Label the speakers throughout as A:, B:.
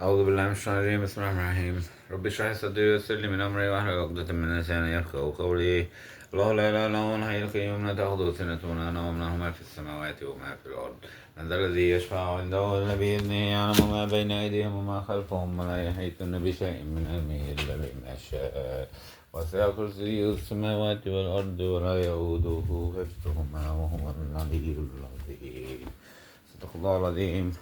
A: أعوذ بالله من الشيطان الرجيم بسم الله الرحمن الرحيم رب اشرح لي صدري ويسر لي من أمري واحلل عقدة من لساني يفقهوا قولي الله لا إله إلا هو الحي القيوم لا تأخذه سنة ولا نوم له ما في السماوات وما في الأرض من ذا الذي يشفع عنده إلا بإذنه يعلم ما بين أيديهم وما خلفهم ولا يحيطون بشيء من علمه إلا بما شاء وسع كرسيه السماوات والأرض ولا يؤوده حفظهما وهو العلي العظيم صدق الله العظيم.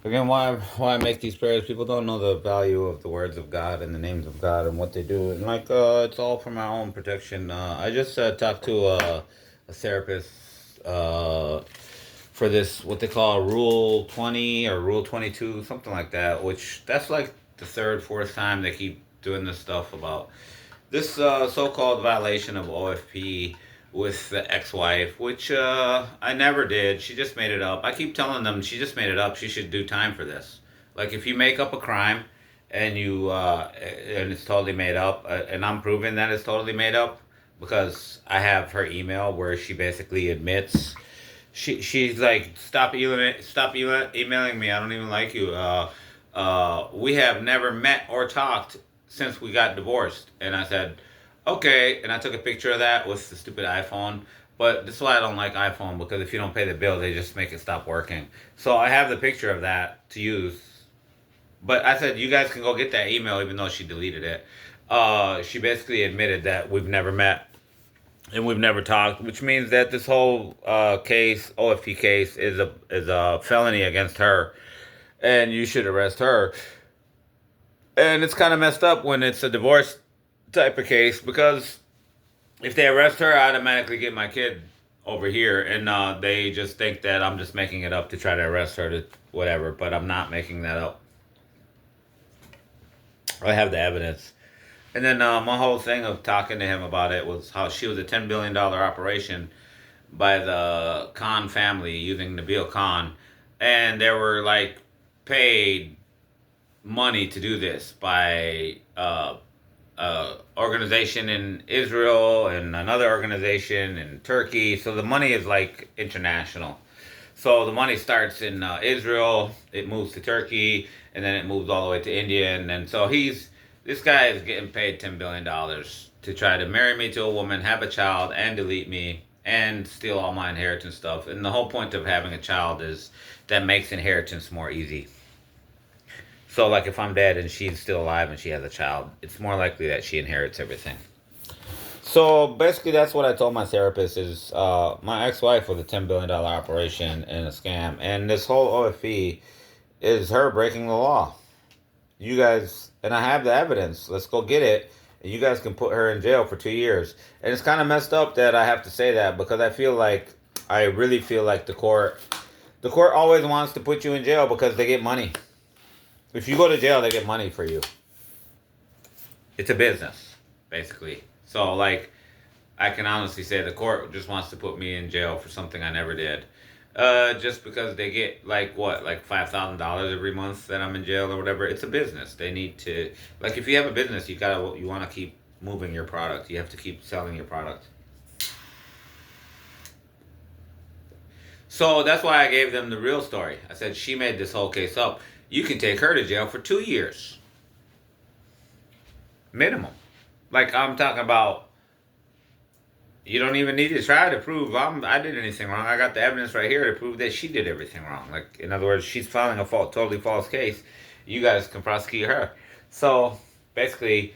A: Again, why I make these prayers? People don't know the value of the words of God and the names of God and what they do, and it's all for my own protection. I just talked to a therapist for this what they call Rule 20 or Rule 22, something like that. Which that's like the third, fourth time they keep doing this stuff about this so-called violation of OFP with the ex-wife, which I never did. She just made it up. I keep telling them she just made it up. She should do time for this. Like if you make up a crime and and it's totally made up, and I'm proving that it's totally made up because I have her email where she basically admits she's like emailing me. I don't even like you. We have never met or talked since we got divorced. And I said, okay. And I took a picture of that with the stupid iPhone. But this is why I don't like iPhone, because if you don't pay the bill, they just make it stop working. So I have the picture of that to use. But I said, you guys can go get that email, even though she deleted it. She basically admitted that we've never met and we've never talked, which means that this whole case, OFP case, is a felony against her, and you should arrest her. And it's kind of messed up when it's a divorce type of case, because if they arrest her, I automatically get my kid over here, and they just think that I'm just making it up to try to arrest her to whatever, but I'm not making that up. I have the evidence. And then my whole thing of talking to him about it was how she was a $10 billion operation by the Khan family using Nabil Khan. And they were like paid money to do this by organization in Israel and another organization in Turkey. So the money is like international. So the money starts in Israel, it moves to Turkey, and then it moves all the way to India. And then so this guy is getting paid $10 billion to try to marry me to a woman, have a child, and delete me, and steal all my inheritance stuff. And the whole point of having a child is that makes inheritance more easy. So, like, if I'm dead and she's still alive and she has a child, it's more likely that she inherits everything. So, basically, that's what I told my therapist is my ex-wife was a $10 billion operation and a scam. And this whole OFE is her breaking the law. You guys, and I have the evidence. Let's go get it. And you guys can put her in jail for 2 years. And it's kind of messed up that I have to say that, because I really feel like the court always wants to put you in jail because they get money. If you go to jail, they get money for you. It's a business, basically. So, like, I can honestly say the court just wants to put me in jail for something I never did. Just because they get, like $5,000 every month that I'm in jail or whatever. It's a business. They need to, like, if you have a business, you want to keep moving your product. You have to keep selling your product. So that's why I gave them the real story. I said, she made this whole case up. You can take her to jail for 2 years. Minimum. Like, I'm talking about, you don't even need to try to prove I did anything wrong. I got the evidence right here to prove that she did everything wrong. Like, in other words, she's filing a totally false case. You guys can prosecute her. So, basically,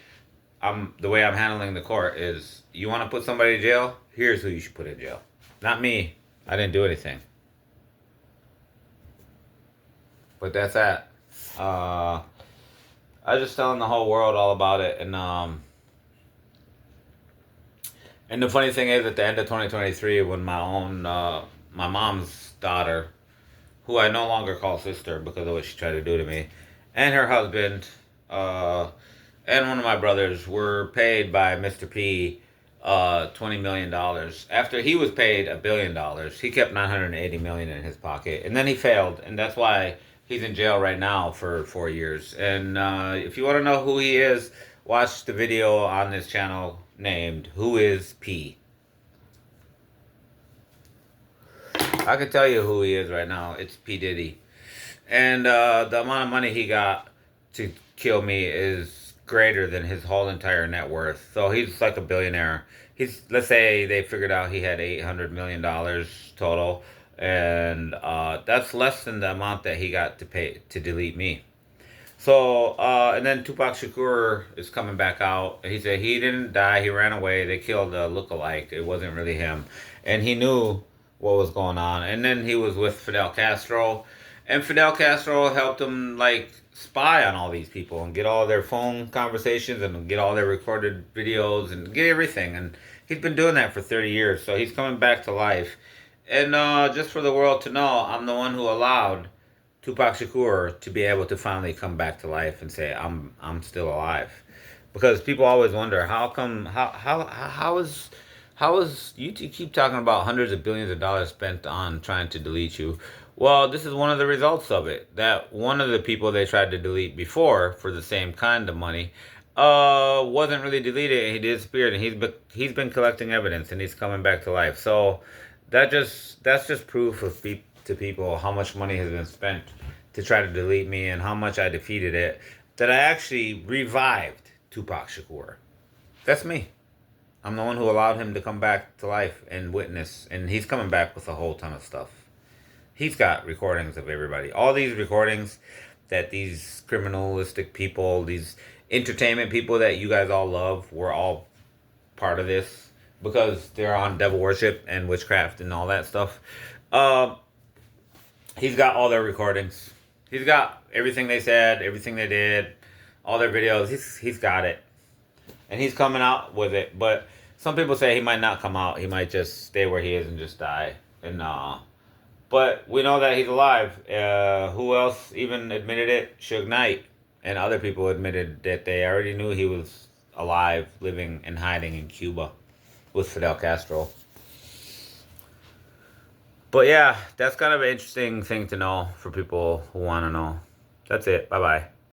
A: the way I'm handling the court is, you want to put somebody in jail? Here's who you should put in jail. Not me. I didn't do anything. But that's that. I was just telling the whole world all about it, and the funny thing is, at the end of 2023, when my mom's daughter, who I no longer call sister because of what she tried to do to me, and her husband, and one of my brothers were paid by Mr. P $20 million. After he was paid $1 billion, he kept $980 million in his pocket, and then he failed, and that's why he's in jail right now for 4 years. And if you want to know who he is, watch the video on this channel named Who is P. I can tell you who he is right now. It's P. Diddy. And the amount of money he got to kill me is greater than his whole entire net worth. So he's like a billionaire. He's, let's say they figured out he had $800 million total, and that's less than the amount that he got to pay to delete me. So, and then TuPac Shakur is coming back out. He said he didn't die. He ran away. They killed a lookalike. It wasn't really him. And he knew what was going on. And then he was with Fidel Castro. And Fidel Castro helped him, like, spy on all these people and get all their phone conversations and get all their recorded videos and get everything. And he's been doing that for 30 years. So he's coming back to life. And just for the world to know, I'm the one who allowed Tupac Shakur to be able to finally come back to life and say I'm still alive, because people always wonder how come how is you keep talking about hundreds of billions of dollars spent on trying to delete you. Well, this is one of the results of it. That one of the people they tried to delete before for the same kind of money wasn't really deleted, and he disappeared, and he's been collecting evidence, and he's coming back to life. So that's just proof to people how much money has been spent to try to delete me and how much I defeated it, that I actually revived Tupac Shakur. That's me. I'm the one who allowed him to come back to life and witness, and he's coming back with a whole ton of stuff. He's got recordings of everybody. All these recordings that these criminalistic people, these entertainment people that you guys all love, were all part of this because they're on devil worship and witchcraft and all that stuff. Uh, he's got all their recordings. He's got everything they said, everything they did, all their videos. He's got it, and he's coming out with it. But some people say he might not come out. He might just stay where he is and just die. And but we know that he's alive. Who else even admitted it? Suge Knight and other people admitted that they already knew he was alive, living and hiding in Cuba with Fidel Castro. But yeah, that's kind of an interesting thing to know for people who want to know. That's it. Bye bye.